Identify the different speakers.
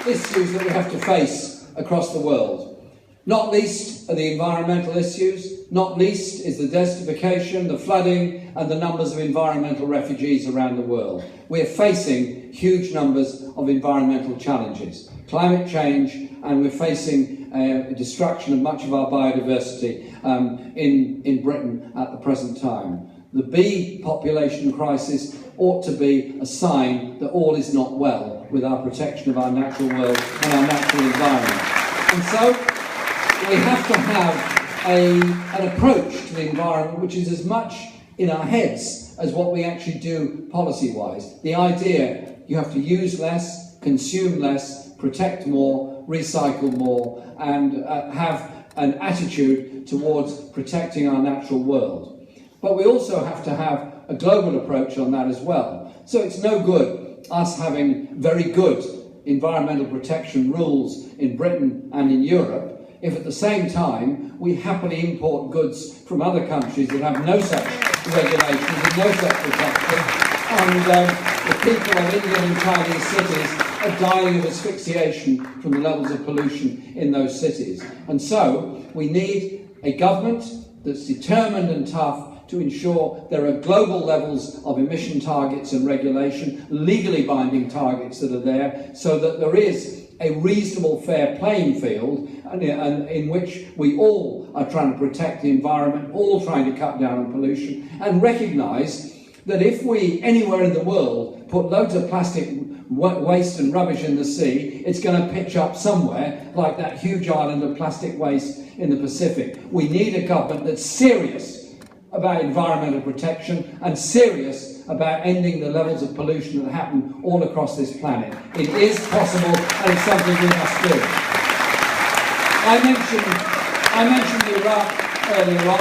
Speaker 1: issues that we have to face across the world. Not least are the environmental issues, not least is the desertification, the flooding and the numbers of environmental refugees around the world. We are facing huge numbers of environmental challenges, climate change, and we're facing destruction of much of our biodiversity in Britain at the present time. The bee population crisis ought to be a sign that all is not well with our protection of our natural world and our natural environment. And so we have to have an approach to the environment which is as much in our heads as what we actually do policy-wise. The idea you have to use less, consume less, protect more, recycle more, and have an attitude towards protecting our natural world. But we also have to have a global approach on that as well. So it's no good us having very good environmental protection rules in Britain and in Europe if at the same time we happily import goods from other countries that have no such regulations and no such protection, and the people of Indian and Chinese cities are dying of asphyxiation from the levels of pollution in those cities. And so we need a government that's determined and tough to ensure there are global levels of emission targets and regulation, legally binding targets that are there, so that there is a reasonable fair playing field and in which we all are trying to protect the environment, all trying to cut down on pollution, and recognise that if we, anywhere in the world, put loads of plastic waste and rubbish in the sea, it's going to pitch up somewhere, like that huge island of plastic waste in the Pacific. We need a government that's serious about environmental protection and serious about ending the levels of pollution that happen all across this planet. It is possible, and it's something we must do. I mentioned Iraq earlier on.